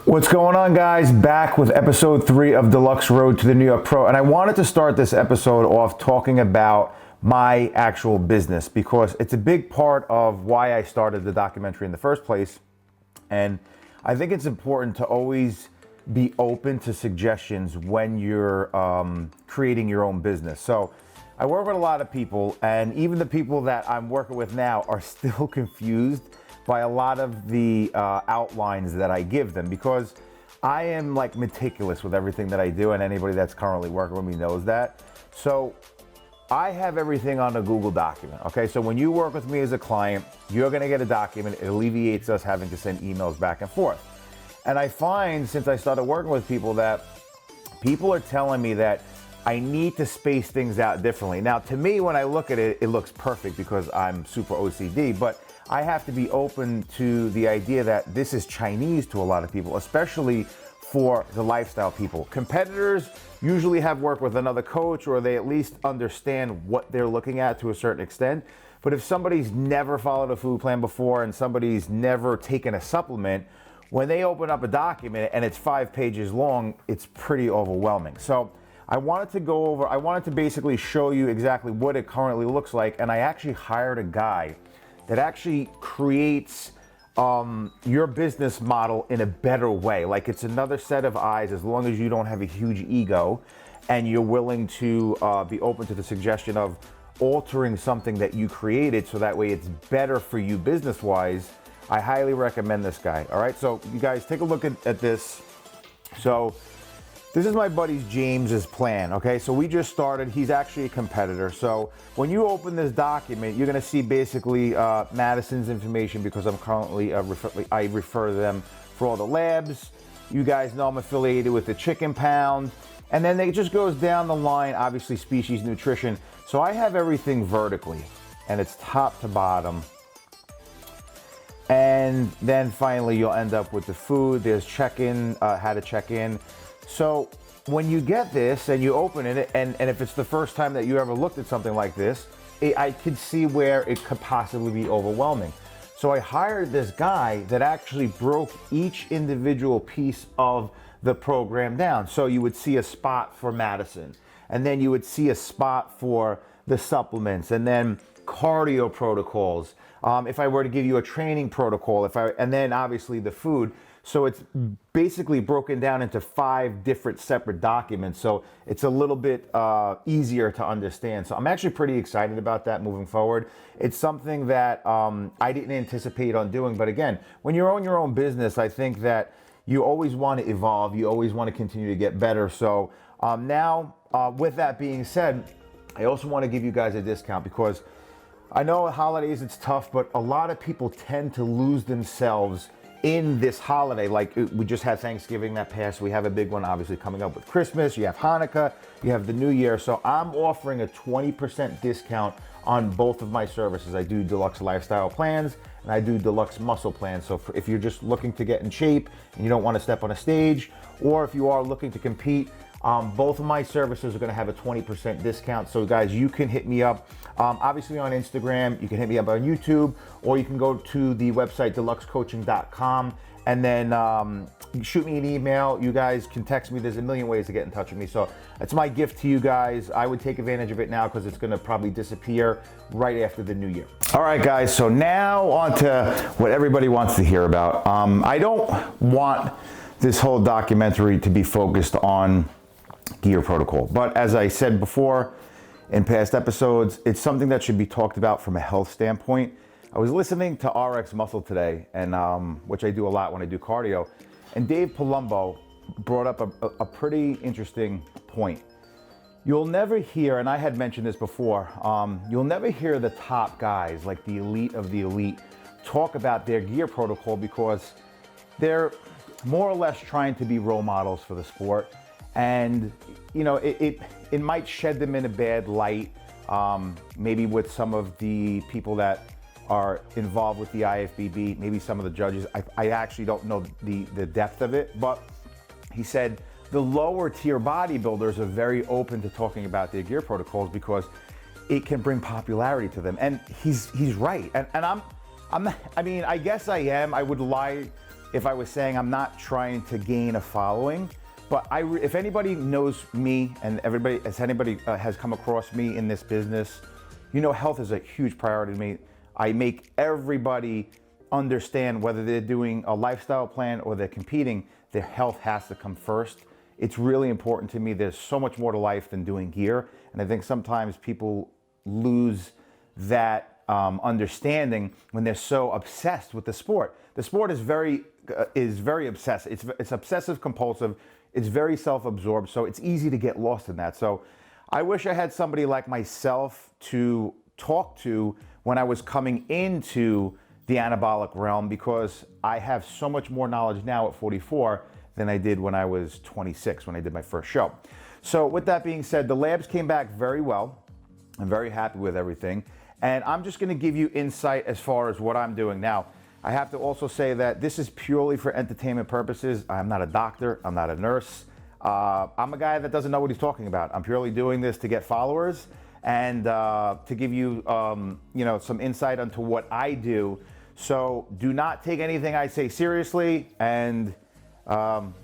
What's going on, guys? Back with episode 3 of Deluxe Road to the New York Pro. And I wanted to start this episode off talking about my actual business because it's a big part of why I started the documentary in the first place. And I think it's important to always be open to suggestions when you're creating your own business. So I work with a lot of people, and even the people that I'm working with now are still confused by a lot of the outlines that I give them, because I am like meticulous with everything that I do, and anybody that's currently working with me knows that. So I have everything on a Google document, okay? So when you work with me as a client, you're gonna get a document. It alleviates us having to send emails back and forth. And I find, since I started working with people, that people are telling me that I need to space things out differently. Now, to me, when I look at it, it looks perfect because I'm super OCD, but I have to be open to the idea that this is Chinese to a lot of people, especially for the lifestyle people. Competitors usually have worked with another coach, or they at least understand what they're looking at to a certain extent. But if somebody's never followed a food plan before and somebody's never taken a supplement, when they open up a document and it's 5 pages long, it's pretty overwhelming. So I wanted to basically show you exactly what it currently looks like. And I actually hired a guy that actually creates your business model in a better way. Like, it's another set of eyes, as long as you don't have a huge ego and you're willing to be open to the suggestion of altering something that you created so that way it's better for you business-wise. I highly recommend this guy. All right, so you guys take a look at this. So this is my buddy James's plan, okay? So we just started. He's actually a competitor. So when you open this document, you're gonna see basically Madison's information, because I'm currently, I refer to them for all the labs. You guys know I'm affiliated with the Chicken Pound. And then it just goes down the line, obviously species nutrition. So I have everything vertically, and it's top to bottom. And then finally, you'll end up with the food. There's check-in, how to check in. So when you get this and you open it, and if it's the first time that you ever looked at something like this, I could see where it could possibly be overwhelming. So I hired this guy that actually broke each individual piece of the program down. So you would see a spot for Madison, and then you would see a spot for the supplements, and then cardio protocols. If I were to give you a training protocol, and then obviously the food. So it's basically broken down into 5 different separate documents. So it's a little bit easier to understand. So I'm actually pretty excited about that moving forward. It's something that I didn't anticipate on doing. But again, when you own your own business, I think that you always want to evolve. You always want to continue to get better. So now, with that being said, I also want to give you guys a discount, because I know holidays, it's tough, but a lot of people tend to lose themselves in this holiday. Like, we just had Thanksgiving that passed. We have a big one obviously coming up with Christmas. You have Hanukkah, you have the New Year. So I'm offering a 20% discount on both of my services. I do Deluxe Lifestyle plans and I do Deluxe Muscle plans. So if you're just looking to get in shape and you don't want to step on a stage, or if you are looking to compete, both of my services are going to have a 20% discount. So guys, you can hit me up obviously on Instagram, you can hit me up on YouTube, or you can go to the website deluxecoaching.com and then shoot me an email. You guys can text me. There's a million ways to get in touch with me. So it's my gift to you guys. I would take advantage of it now, because it's going to probably disappear right after the new year. All right, guys. So now on to what everybody wants to hear about. I don't want this whole documentary to be focused on gear protocol, but as I said before in past episodes, it's something that should be talked about from a health standpoint. I was listening to RX Muscle today, and which I do a lot when I do cardio, and Dave Palumbo brought up a pretty interesting point. You'll never hear, and I had mentioned this before, you'll never hear the top guys, like the elite of the elite, talk about their gear protocol, because they're more or less trying to be role models for the sport. And you know, it might shed them in a bad light, maybe with some of the people that are involved with the IFBB, maybe some of the judges. I actually don't know the depth of it, but he said the lower tier bodybuilders are very open to talking about their gear protocols, because it can bring popularity to them. And he's right. And I mean, I guess I am. I would lie if I was saying I'm not trying to gain a following, but if anybody knows me and anybody has come across me in this business, you know, health is a huge priority to me. I make everybody understand, whether they're doing a lifestyle plan or they're competing, their health has to come first. It's really important to me. There's so much more to life than doing gear. And I think sometimes people lose that understanding when they're so obsessed with the sport. The sport is very obsessive. It's obsessive compulsive. It's very self-absorbed. So it's easy to get lost in that. So I wish I had somebody like myself to talk to when I was coming into the anabolic realm, because I have so much more knowledge now at 44 than I did when I was 26, when I did my first show. So with that being said, the labs came back very well. I'm very happy with everything. And I'm just gonna give you insight as far as what I'm doing now. I have to also say that this is purely for entertainment purposes. I'm not a doctor, I'm not a nurse. I'm a guy that doesn't know what he's talking about. I'm purely doing this to get followers and to give you, you know, some insight into what I do. So do not take anything I say seriously, and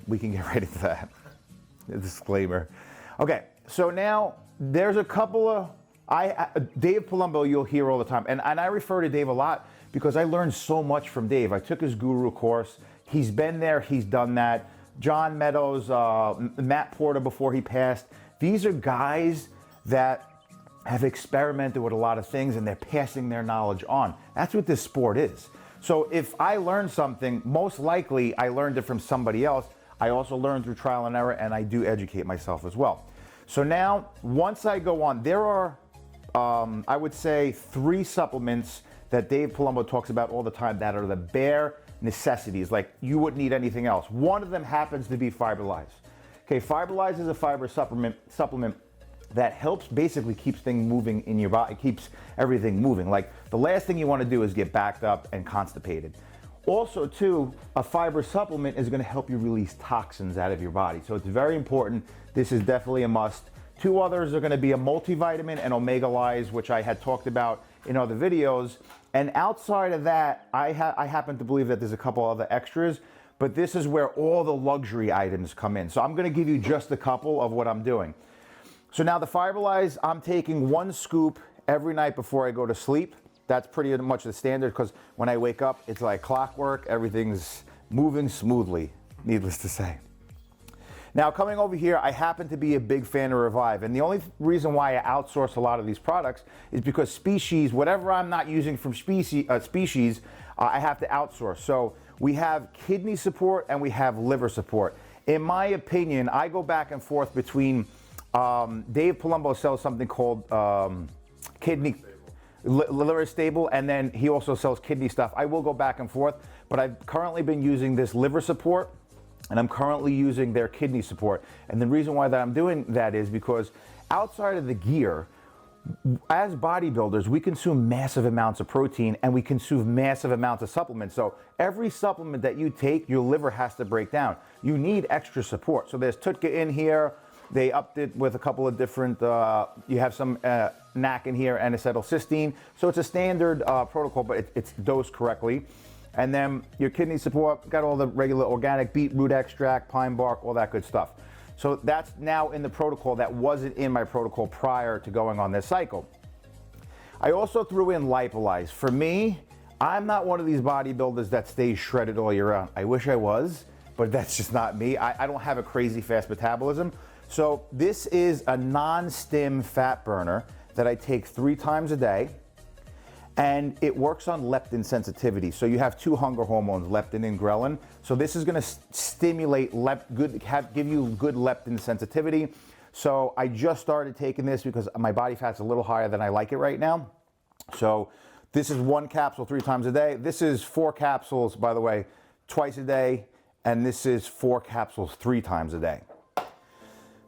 we can get right into that. A disclaimer. Okay, so now there's a couple of, Dave Palumbo you'll hear all the time, and I refer to Dave a lot because I learned so much from Dave. I took his guru course. He's been there, he's done that. John Meadows, Matt Porter before he passed. These are guys that have experimented with a lot of things and they're passing their knowledge on. That's what this sport is. So if I learn something, most likely I learned it from somebody else. I also learned through trial and error, and I do educate myself as well. So now, once I go on, there are, I would say, 3 supplements that Dave Palumbo talks about all the time that are the bare necessities, like you wouldn't need anything else. One of them happens to be Fiberlyze. Okay, Fiberlyze is a fiber supplement that helps, basically keeps things moving in your body, keeps everything moving. Like the last thing you want to do is get backed up and constipated. Also too, a fiber supplement is going to help you release toxins out of your body. So it's very important. This is definitely a must. 2 others are going to be a multivitamin and Omega Lyze, which I had talked about in other videos. And outside of that, I happen to believe that there's a couple other extras, but this is where all the luxury items come in. So I'm going to give you just a couple of what I'm doing. So now the Fiberlyze, I'm taking 1 scoop every night before I go to sleep. That's pretty much the standard, because when I wake up, it's like clockwork. Everything's moving smoothly, needless to say. Now coming over here, I happen to be a big fan of Revive. And the only reason why I outsource a lot of these products is because Species, whatever I'm not using from Species, I have to outsource. So we have kidney support and we have liver support. In my opinion, I go back and forth between, Dave Palumbo sells something called kidney, liver stable, and then he also sells kidney stuff. I will go back and forth, but I've currently been using this liver support, and I'm currently using their kidney support. And the reason why that I'm doing that is because outside of the gear, as bodybuilders, we consume massive amounts of protein and we consume massive amounts of supplements. So every supplement that you take, your liver has to break down. You need extra support. So there's Tutka in here. They upped it with a couple of different, you have some NAC in here and acetylcysteine. So it's a standard protocol, but it's dosed correctly. And then your kidney support, got all the regular organic beetroot extract, pine bark, all that good stuff. So that's now in the protocol that wasn't in my protocol prior to going on this cycle. I also threw in Lipolyze. For me, I'm not one of these bodybuilders that stays shredded all year round. I wish I was, but that's just not me. I don't have a crazy fast metabolism. So this is a non-stim fat burner that I take 3 times a day, and it works on leptin sensitivity. So you have 2 hunger hormones, leptin and ghrelin. So this is gonna stimulate, give you good leptin sensitivity. So I just started taking this because my body fat's a little higher than I like it right now. So this is 1 capsule 3 times a day. This is 4 capsules, by the way, twice a day. And this is 4 capsules 3 times a day.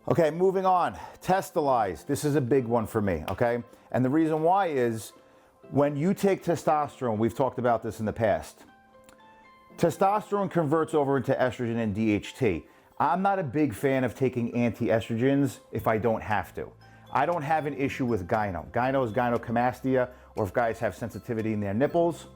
Okay, moving on, Testalize. This is a big one for me, okay? And the reason why is when you take testosterone, we've talked about this in the past, testosterone converts over into estrogen and DHT. I'm not a big fan of taking anti-estrogens if I don't have to. I don't have an issue with gyno. Gyno is gynecomastia, or if guys have sensitivity in their nipples.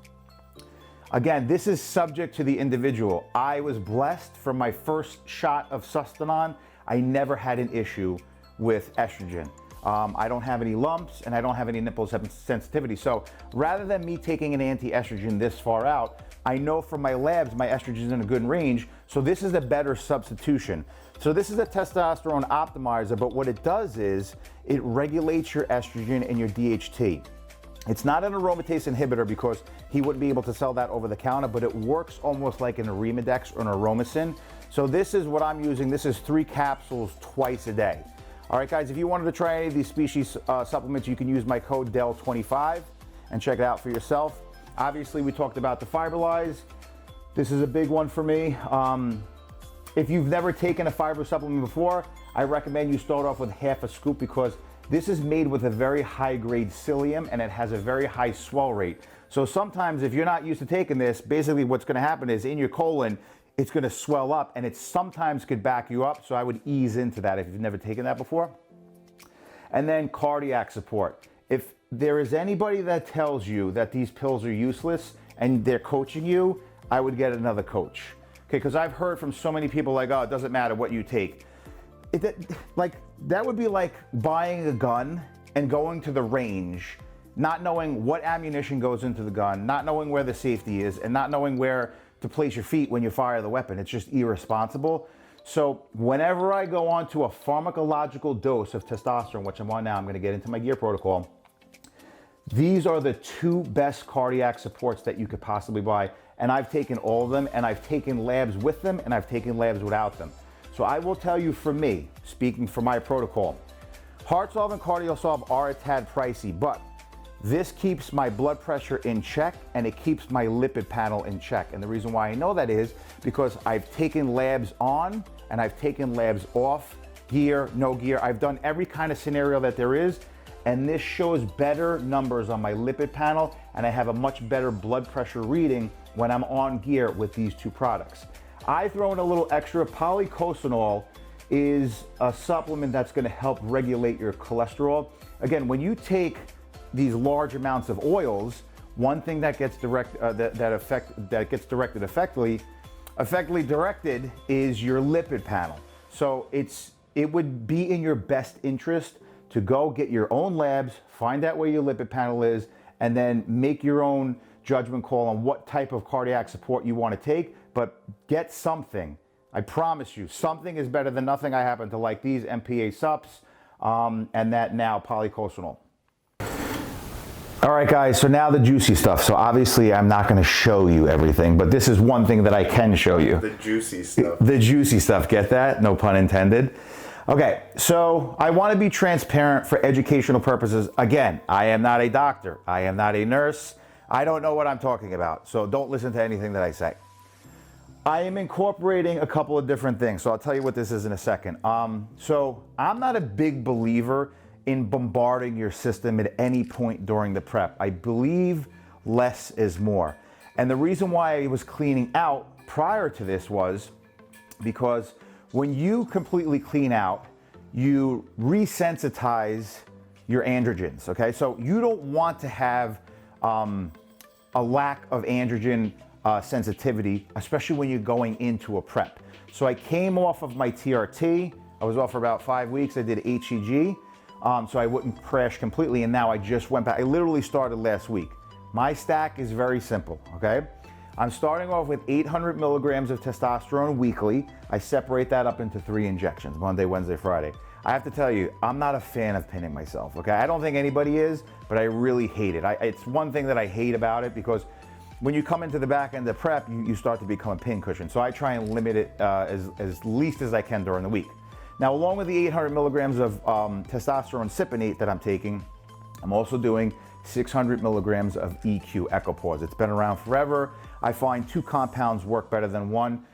Again, this is subject to the individual. I was blessed from my first shot of Sustanon. I never had an issue with estrogen. I don't have any lumps and I don't have any nipple sensitivity. So rather than me taking an anti-estrogen this far out, I know from my labs my estrogen is in a good range. So this is a better substitution. So this is a testosterone optimizer, but what it does is it regulates your estrogen and your DHT. It's not an aromatase inhibitor because he wouldn't be able to sell that over the counter, but it works almost like an Arimidex or an Aromacin. So this is what I'm using. This is 3 capsules twice a day. All right, guys, if you wanted to try any of these species supplements, you can use my code DELL25 and check it out for yourself. Obviously, we talked about the Fiberlize. This is a big one for me. If you've never taken a fiber supplement before, I recommend you start off with half a scoop because this is made with a very high grade psyllium and it has a very high swell rate. So sometimes if you're not used to taking this, basically what's gonna happen is in your colon, it's gonna swell up and it sometimes could back you up. So I would ease into that if you've never taken that before. And then cardiac support. If there is anybody that tells you that these pills are useless and they're coaching you, I would get another coach. Okay, because I've heard from so many people like, oh, it doesn't matter what you take. That would be like buying a gun and going to the range, not knowing what ammunition goes into the gun, not knowing where the safety is, and not knowing where to place your feet when you fire the weapon. It's just irresponsible. So whenever I go on to a pharmacological dose of testosterone, which I'm on now, I'm gonna get into my gear protocol. These are the 2 best cardiac supports that you could possibly buy. And I've taken all of them, and I've taken labs with them, and I've taken labs without them. So I will tell you, for me, speaking for my protocol, HeartSolve and CardioSolve are a tad pricey, but this keeps my blood pressure in check and it keeps my lipid panel in check. And the reason why I know that is because I've taken labs on and I've taken labs off, gear, no gear. I've done every kind of scenario that there is, and this shows better numbers on my lipid panel, and I have a much better blood pressure reading when I'm on gear with these 2 products. I throw in a little extra. Polycosanol is a supplement that's going to help regulate your cholesterol. Again, when you take these large amounts of oils, one thing that gets effectively directed is your lipid panel. So it would be in your best interest to go get your own labs, find out where your lipid panel is, and then make your own judgment call on what type of cardiac support you want to take, but get something. I promise you, something is better than nothing. I happen to like these MPA sups and that now polycosanol. All right, guys, so now the juicy stuff. So obviously I'm not going to show you everything, but this is one thing that I can show you. The juicy stuff. The juicy stuff, get that? No pun intended. Okay, so I want to be transparent for educational purposes. Again, I am not a doctor. I am not a nurse. I don't know what I'm talking about, so don't listen to anything that I say. I am incorporating a couple of different things, so I'll tell you what this is in a second. So I'm not a big believer in bombarding your system at any point during the prep. I believe less is more. And the reason why I was cleaning out prior to this was because when you completely clean out, you resensitize your androgens, okay? So you don't want to have a lack of androgen sensitivity, especially when you're going into a prep. So I came off of my TRT. I was off for about 5 weeks. I did HEG, so I wouldn't crash completely, and now I just went back. I literally started last week. My stack is very simple, okay? I'm starting off with 800 milligrams of testosterone weekly. I separate that up into 3 injections, Monday, Wednesday, Friday. I have to tell you, I'm not a fan of pinning myself, okay? I don't think anybody is, but I really hate it. It's one thing that I hate about it because when you come into the back end of prep, you start to become a pin cushion. So I try and limit it as least as I can during the week. Now, along with the 800 milligrams of testosterone cypionate that I'm taking, I'm also doing 600 milligrams of EQ Ecopause. It's been around forever. I find 2 compounds work better than 1.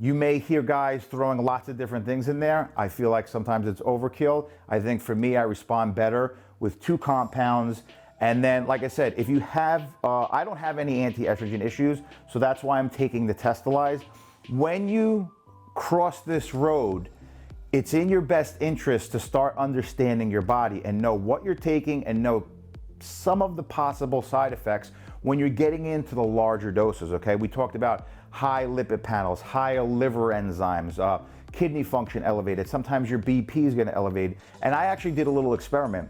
You may hear guys throwing lots of different things in there. I feel like sometimes it's overkill. I think for me, I respond better with 2 compounds. And then, like I said, if you have, I don't have any anti-estrogen issues, so that's why I'm taking the Testalize. When you cross this road, it's in your best interest to start understanding your body and know what you're taking and know some of the possible side effects when you're getting into the larger doses, okay? We talked about high lipid panels, high liver enzymes, kidney function elevated. Sometimes your BP is gonna elevate. And I actually did a little experiment.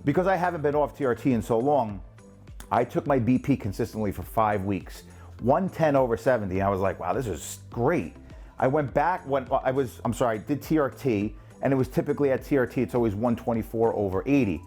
Because I haven't been off TRT in so long, I took my BP consistently for 5 weeks, 110/70. And I was like, wow, this is great. I went back when I did TRT, and it was typically at TRT, it's always 124/80.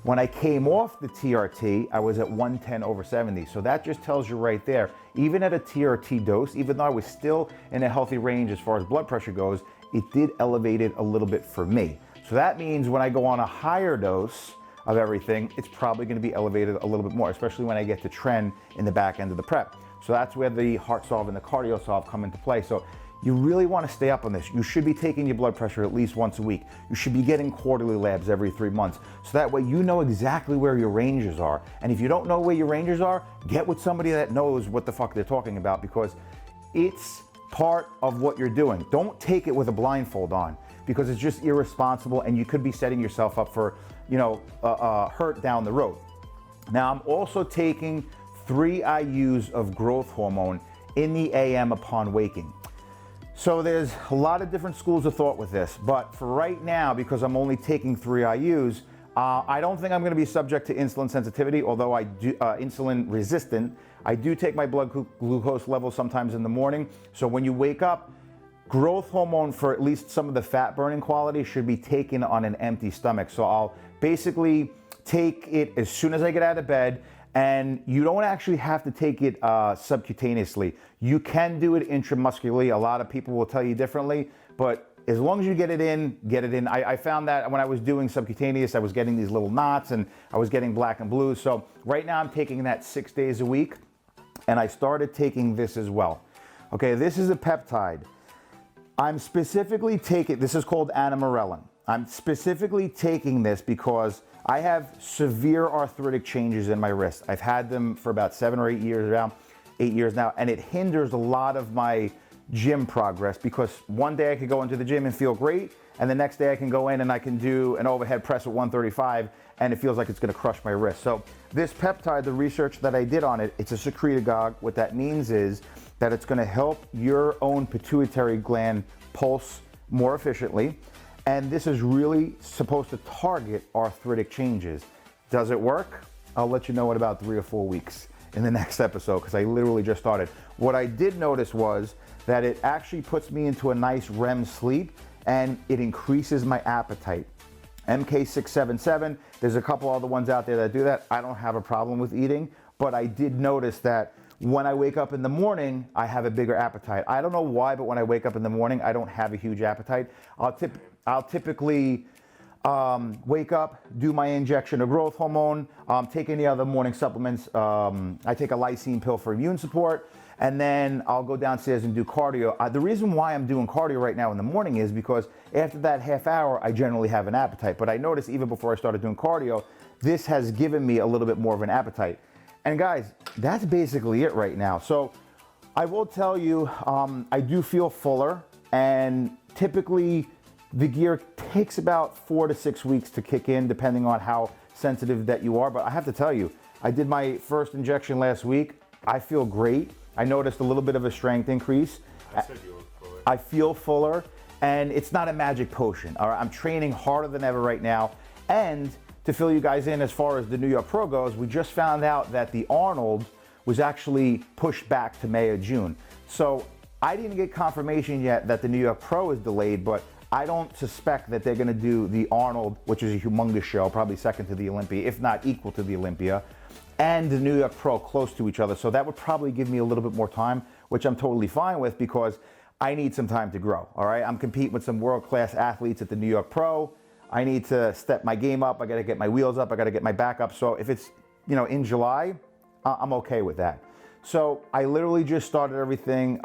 When I came off the TRT, I was at 110/70. So that just tells you right there, even at a TRT dose, even though I was still in a healthy range as far as blood pressure goes, it did elevate it a little bit for me. So that means when I go on a higher dose of everything, it's probably gonna be elevated a little bit more, especially when I get to trend in the back end of the prep. So that's where the heart solve and the cardio solve come into play. So you really wanna stay up on this. You should be taking your blood pressure at least once a week. You should be getting quarterly labs every 3 months. So that way you know exactly where your ranges are. And if you don't know where your ranges are, get with somebody that knows what the fuck they're talking about, because it's part of what you're doing. Don't take it with a blindfold on, because it's just irresponsible and you could be setting yourself up for, hurt down the road. Now, I'm also taking 3 IUs of growth hormone in the AM upon waking. So there's a lot of different schools of thought with this, but for right now, because I'm only taking 3 IUs, I don't think I'm going to be subject to insulin sensitivity, although I do insulin resistant. I do take my blood glucose levels sometimes in the morning. So when you wake up, growth hormone for at least some of the fat burning quality should be taken on an empty stomach. So I'll basically take it as soon as I get out of bed, and you don't actually have to take it subcutaneously. You can do it intramuscularly. A lot of people will tell you differently, but as long as you get it in, get it in. I found that when I was doing subcutaneous, I was getting these little knots and I was getting black and blues. So right now I'm taking that 6 days a week, and I started taking this as well. Okay, this is a peptide. I'm specifically taking, this is called anamarelin. I'm specifically taking this because I have severe arthritic changes in my wrist. I've had them for about 7 or 8 years now, 8 years now, and it hinders a lot of my gym progress, because one day I could go into the gym and feel great, and the next day I can go in and I can do an overhead press at 135 and it feels like it's gonna crush my wrist. So this peptide, the research that I did on it, it's a secretagogue. What that means is that it's gonna help your own pituitary gland pulse more efficiently, and this is really supposed to target arthritic changes. Does it work? I'll let you know in about 3 or 4 weeks in the next episode, because I literally just started. What I did notice was that it actually puts me into a nice REM sleep, and it increases my appetite. MK677, there's a couple other ones out there that do that. I don't have a problem with eating, but I did notice that when I wake up in the morning, I have a bigger appetite. I don't know why, but when I wake up in the morning, I don't have a huge appetite. I'll typically wake up, do my injection of growth hormone, take any other morning supplements. I take a lysine pill for immune support, and then I'll go downstairs and do cardio. The reason why I'm doing cardio right now in the morning is because after that half hour, I generally have an appetite. But I noticed even before I started doing cardio, this has given me a little bit more of an appetite. And guys, that's basically it right now. So I will tell you, I do feel fuller, and typically the gear takes about 4 to 6 weeks to kick in, depending on how sensitive that you are. But I have to tell you, I did my first injection last week. I feel great. I noticed a little bit of a strength increase. I feel fuller, and it's not a magic potion. All right, I'm training harder than ever right now. And to fill you guys in as far as the New York Pro goes, we just found out that the Arnold was actually pushed back to May or June. So I didn't get confirmation yet that the New York Pro is delayed, but I don't suspect that they're gonna do the Arnold, which is a humongous show, probably second to the Olympia, if not equal to the Olympia, and the New York Pro close to each other. So that would probably give me a little bit more time, which I'm totally fine with, because I need some time to grow, all right? I'm competing with some world-class athletes at the New York Pro. I need to step my game up. I gotta get my wheels up. I gotta get my back up. So if it's, in July, I'm okay with that. So I literally just started everything.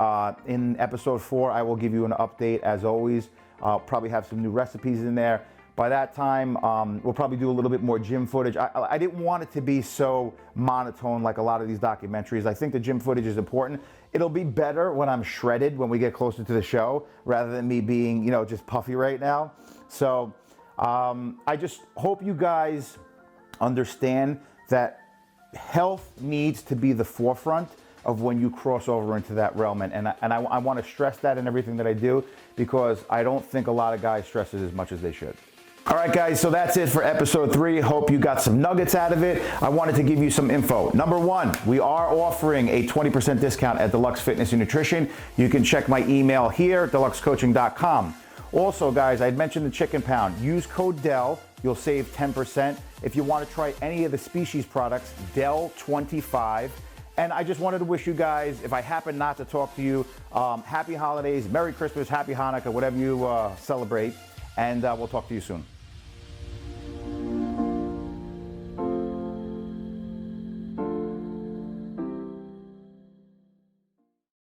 In episode 4, I will give you an update as always. I'll probably have some new recipes in there. By that time, we'll probably do a little bit more gym footage. I didn't want it to be so monotone like a lot of these documentaries. I think the gym footage is important. It'll be better when I'm shredded, when we get closer to the show, rather than me being, just puffy right now. So I just hope you guys understand that health needs to be the forefront of when you cross over into that realm. And I want to stress that in everything that I do, because I don't think a lot of guys stress it as much as they should. All right, guys, so that's it for episode 3. Hope you got some nuggets out of it. I wanted to give you some info. Number 1, we are offering a 20% discount at Deluxe Fitness and Nutrition. You can check my email here, deluxecoaching.com. Also, guys, I mentioned the chicken pound. Use code DELL. You'll save 10%. If you want to try any of the Species products, DELL25. And I just wanted to wish you guys, if I happen not to talk to you, happy holidays, Merry Christmas, Happy Hanukkah, whatever you celebrate. And we'll talk to you soon.